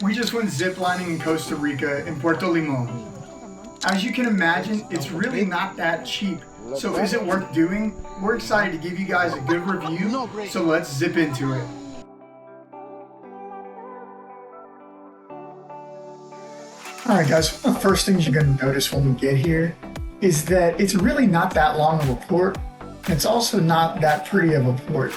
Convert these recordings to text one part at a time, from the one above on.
We just went ziplining in Costa Rica in Puerto Limon. As you can imagine, it's really not that cheap. So is it worth doing? We're excited to give you guys a good review, so let's zip into it. Alright guys, one of the first things you're going to notice when we get here is that it's really not that long of a port. It's also not that pretty of a port.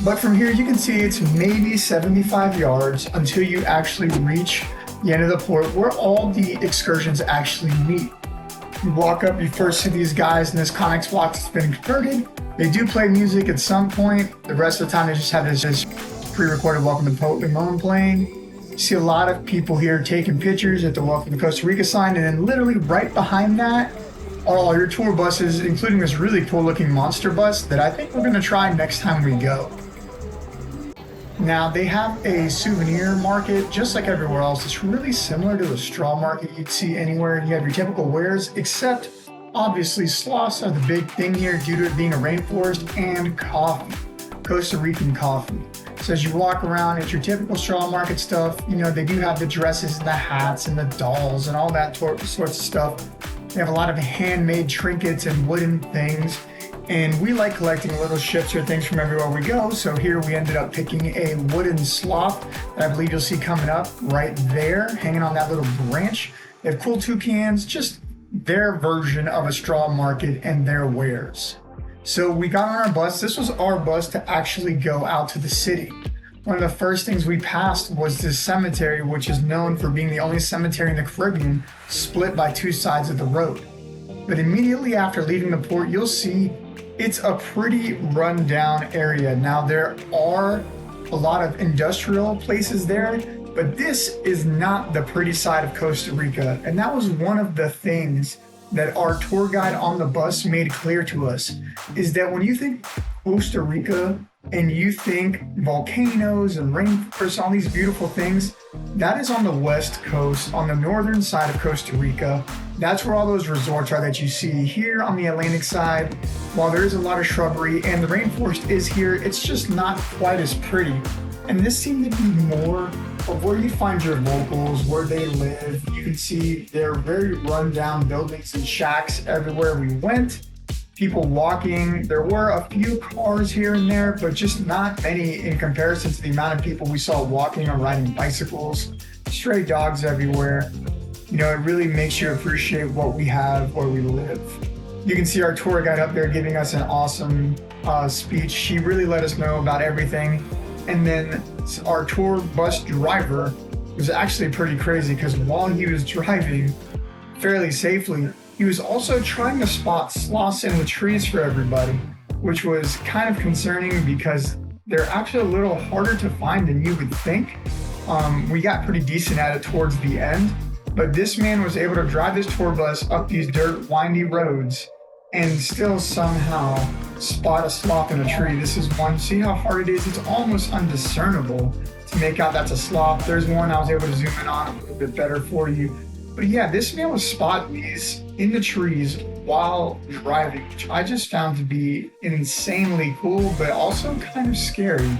But from here you can see it's maybe 75 yards until you actually reach the end of the port where all the excursions actually meet. You walk up, you first see these guys in this Connex block that's been converted. They do play music at some point. The rest of the time they just have this pre-recorded Welcome to Puerto Limon playing. You see a lot of people here taking pictures at the Welcome to Costa Rica sign, and then literally right behind that are all your tour buses, including this really cool looking monster bus that I think we're going to try next time we go. Now they have a souvenir market just like everywhere else. It's really similar to a straw market you'd see anywhere. You have your typical wares, except obviously sloths are the big thing here due to it being a rainforest, and coffee, Costa Rican coffee. So as you walk around, it's your typical straw market stuff. You know, they do have the dresses and the hats and the dolls and all that sorts of stuff. They have a lot of handmade trinkets and wooden things. And we like collecting little ships or things from everywhere we go. So here we ended up picking a wooden sloth that I believe you'll see coming up right there, hanging on that little branch. They have cool toucans, just their version of a straw market and their wares. So we got on our bus. This was our bus to actually go out to the city. One of the first things we passed was this cemetery, which is known for being the only cemetery in the Caribbean split by two sides of the road. But immediately after leaving the port, you'll see it's a pretty run-down area. Now there are a lot of industrial places there, but this is not the pretty side of Costa Rica. And that was one of the things that our tour guide on the bus made clear to us, is that when you think Costa Rica and you think volcanoes and rainforests, all these beautiful things, that is on the west coast, on the northern side of Costa Rica. That's where all those resorts are that you see. Here on the Atlantic side, while there is a lot of shrubbery and the rainforest is here, it's just not quite as pretty. And this seemed to be more of where you find your locals, where they live. You can see their very run-down buildings and shacks everywhere we went. People walking. There were a few cars here and there, but just not many in comparison to the amount of people we saw walking or riding bicycles. Stray dogs everywhere. You know, it really makes you appreciate what we have where we live. You can see our tour guide up there giving us an awesome speech. She really let us know about everything. And then our tour bus driver was actually pretty crazy, because while he was driving fairly safely, he was also trying to spot sloths in the trees for everybody, which was kind of concerning because they're actually a little harder to find than you would think. We got pretty decent at it towards the end, but this man was able to drive his tour bus up these dirt, windy roads and still somehow spot a sloth in a tree. This is one. See how hard it is? It's almost undiscernible to make out that's a sloth. There's one I was able to zoom in on a little bit better for you. But yeah, this man was spotting these in the trees while driving, which I just found to be insanely cool, but also kind of scary.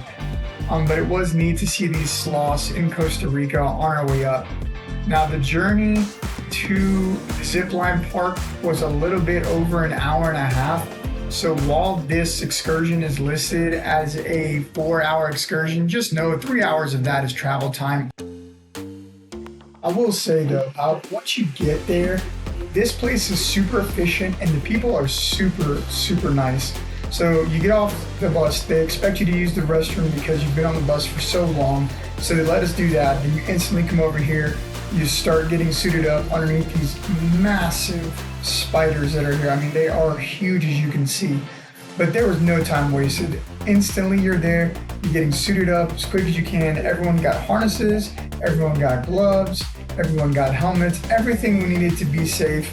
But it was neat to see these sloths in Costa Rica on our way up. Now the journey to Zipline Park was a little bit over an hour and a half. So while this excursion is listed as a 4-hour excursion, just know 3 hours of that is travel time. I will say though, once you get there, this place is super efficient and the people are super, super nice. So you get off the bus, they expect you to use the restroom because you've been on the bus for so long. So they let us do that. Then you instantly come over here, you start getting suited up underneath these massive spiders that are here. I mean, they are huge as you can see, but there was no time wasted. Instantly you're there, you're getting suited up as quick as you can. Everyone got harnesses, everyone got gloves, everyone got helmets, everything we needed to be safe.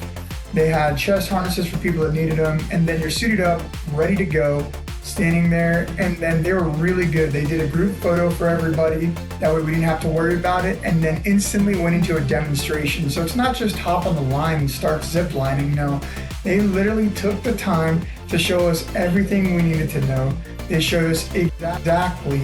They had chest harnesses for people that needed them, and then you're suited up, ready to go, standing there, and then they were really good. They did a group photo for everybody, that way we didn't have to worry about it, and then instantly went into a demonstration. So it's not just hop on the line and start zip lining, no. They literally took the time to show us everything we needed to know. They showed us exactly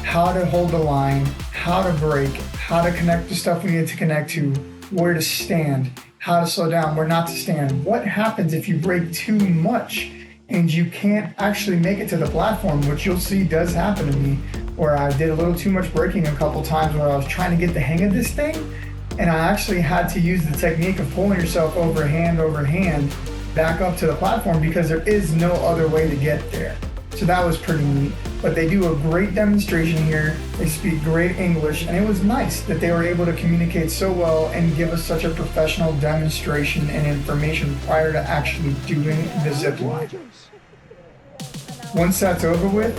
how to hold the line, how to brake, how to connect the stuff we need to connect to, where to stand, how to slow down, where not to stand. What happens if you brake too much and you can't actually make it to the platform, which you'll see does happen to me, where I did a little too much braking a couple times where I was trying to get the hang of this thing, and I actually had to use the technique of pulling yourself over hand back up to the platform because there is no other way to get there. So that was pretty neat. But they do a great demonstration here. They speak great English, and it was nice that they were able to communicate so well and give us such a professional demonstration and information prior to actually doing the zip line. Once that's over with,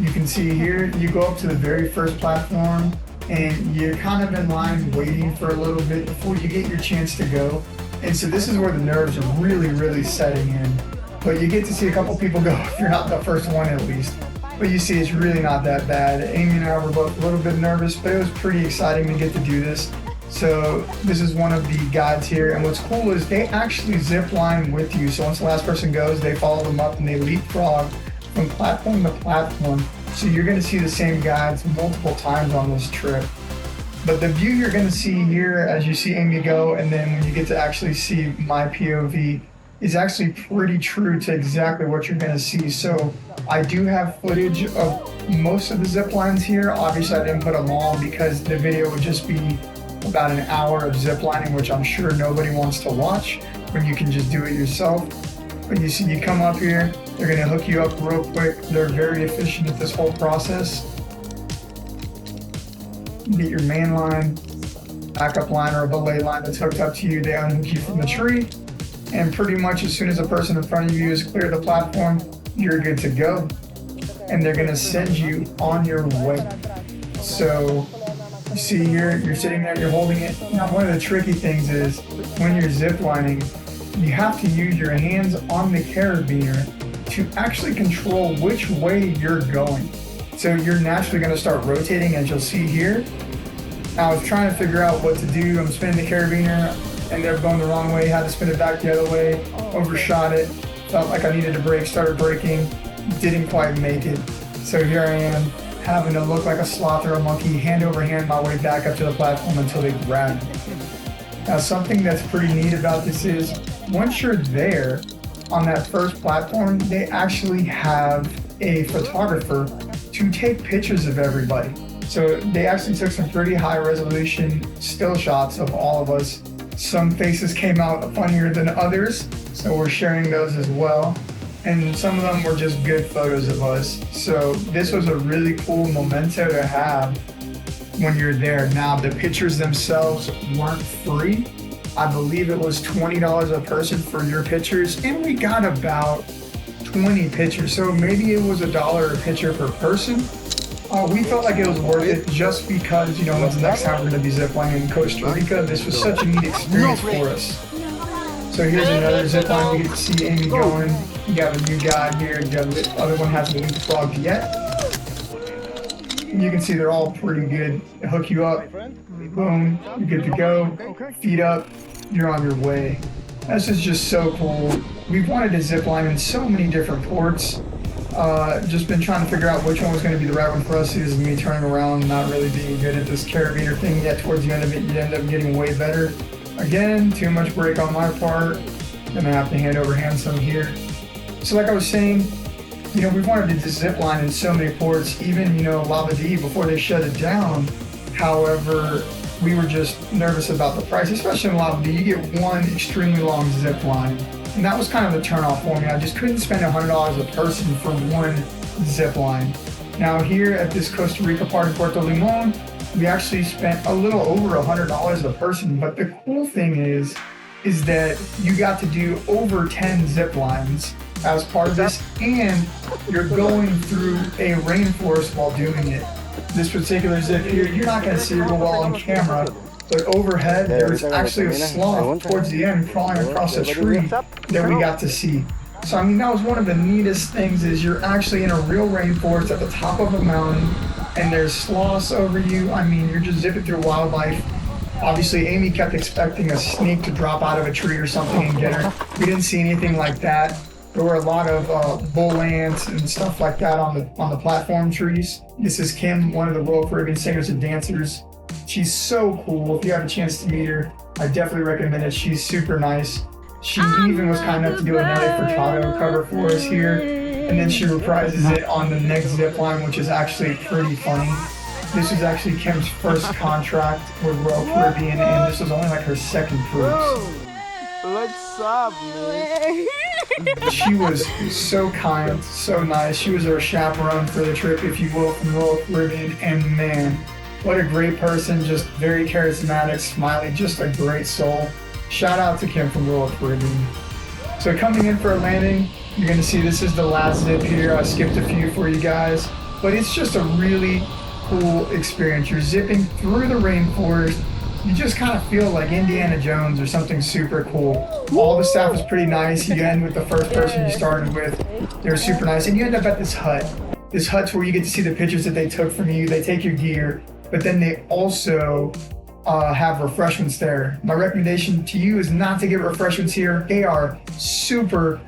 you can see here, you go up to the very first platform and you're kind of in line waiting for a little bit before you get your chance to go. And so this is where the nerves are really setting in. But you get to see a couple people go if you're not the first one at least. But you see it's really not that bad. Amy and I were both a little bit nervous, but it was pretty exciting to get to do this. So this is one of the guides here, and what's cool is they actually zip line with you. So once the last person goes, they follow them up and they leapfrog from platform to platform. So you're gonna see the same guides multiple times on this trip. But the view you're gonna see here as you see Amy go, and then when you get to actually see my POV, is actually pretty true to exactly what you're gonna see. So I do have footage of most of the zip lines here. Obviously I didn't put them all because the video would just be about an hour of zip lining, which I'm sure nobody wants to watch when you can just do it yourself. But you see, you come up here, they're gonna hook you up real quick. They're very efficient at this whole process. You get your main line, backup line, or a belay line that's hooked up to you. They unhook you from the tree. And pretty much as soon as the person in front of you is clear the platform, you're good to go. And they're gonna send you on your way. So you see here, you're sitting there, you're holding it. Now one of the tricky things is when you're ziplining, you have to use your hands on the carabiner to actually control which way you're going. So you're naturally gonna start rotating, as you'll see here. I was trying to figure out what to do. I'm spinning the carabiner, ended up going the wrong way, had to spin it back the other way, overshot it, felt like I needed to brake, started braking, didn't quite make it. So here I am, having to look like a sloth or a monkey, hand over hand my way back up to the platform until they grab me. Now something that's pretty neat about this is, once you're there on that first platform, they actually have a photographer to take pictures of everybody. So they actually took some pretty high resolution still shots of all of us. Some faces came out funnier than others, so we're sharing those as well. And some of them were just good photos of us. So this was a really cool memento to have when you're there. Now, the pictures themselves weren't free. I believe it was $20 a person for your pictures, and we got about 20 pictures. So maybe it was $1 a picture per person. We felt like it was worth it just because, you know, when's the next time we're going to be ziplining in Costa Rica? This was such a neat experience for us. So here's another zipline. You get to see Amy going. You got a new guy here. The other one hasn't leapfrogged yet. You can see they're all pretty good. They hook you up. Boom. You're good to go. Feet up. You're on your way. This is just so cool. We've wanted to zipline in so many different ports. Just been trying to figure out which one was going to be the right one for us. This is me turning around and not really being good at this carabiner thing yet. Towards the end of it, you end up getting way better. Again, too much brake on my part. Gonna have to hand over hand some here. So like I was saying, you know, we wanted to just zip line in so many ports, even, you know, Lavadie before they shut it down. However, we were just nervous about the price, especially in Lavadie. You get one extremely long zip line. And that was kind of the turnoff for me. I just couldn't spend $100 a person for one zip line. Now here at this Costa Rica part in Puerto Limon, we actually spent a little over $100 a person. But the cool thing is that you got to do over 10 zip lines as part of this, and you're going through a rainforest while doing it. This particular zip here, you're not going to see it real well on camera, but overhead there's actually a sloth towards the end crawling across a tree that we got to see. So I mean, that was one of the neatest things, is you're actually in a real rainforest at the top of a mountain, and there's sloths over you. I mean, you're just zipping through wildlife. Obviously, Amy kept expecting a snake to drop out of a tree or something and get her. We didn't see anything like that. There were a lot of bull ants and stuff like that on the platform trees. This is Kim, one of the Royal Caribbean singers and dancers. She's so cool. If you have a chance to meet her, I definitely recommend it. She's super nice. She even was kind enough to do another Furtado cover for us here, and then she reprises it on the next zip line, which is actually pretty funny. This was actually Kim's first contract with Royal Caribbean, and this was only like her second cruise. What's up, man? She was so kind, so nice. She was our chaperone for the trip, if you will, from Royal Caribbean, and man, what a great person, just very charismatic, smiley, just a great soul. Shout out to Kim from Royal Caribbean. So coming in for a landing, you're gonna see this is the last zip here. I skipped a few for you guys, but it's just a really cool experience. You're zipping through the rainforest. You just kind of feel like Indiana Jones or something super cool. All the staff was pretty nice. You end with the first person you started with. They were super nice. And you end up at this hut. This hut's where you get to see the pictures that they took from you. They take your gear, but then they also have refreshments there. My recommendation to you is not to get refreshments here. They are super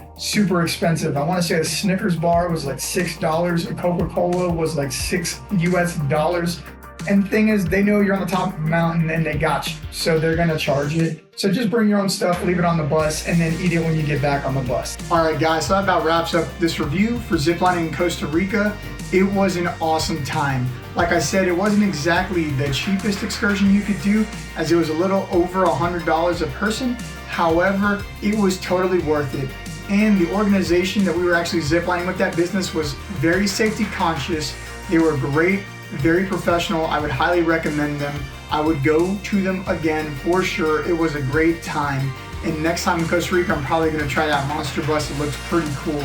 expensive. I want to say a Snickers bar was like $6. A Coca-Cola was like $6 US. And the thing is, they know you're on the top of the mountain and they got you. So they're gonna charge it. So just bring your own stuff, leave it on the bus, and then eat it when you get back on the bus. All right, guys, so that about wraps up this review for ziplining in Costa Rica. It was an awesome time. Like I said, it wasn't exactly the cheapest excursion you could do, as it was a little over $100 a person. However, it was totally worth it. And the organization that we were actually ziplining with, that business, was very safety conscious. They were great, very professional. I would highly recommend them. I would go to them again for sure. It was a great time. And next time in Costa Rica, I'm probably gonna try that monster bus. It looks pretty cool.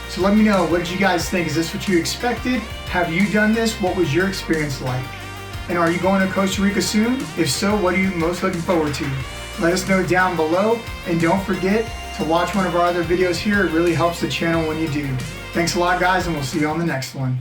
So let me know, what did you guys think? Is this what you expected? Have you done this? What was your experience like? And are you going to Costa Rica soon? If so, what are you most looking forward to? Let us know down below. And don't forget to watch one of our other videos here. It really helps the channel when you do. Thanks a lot, guys, and we'll see you on the next one.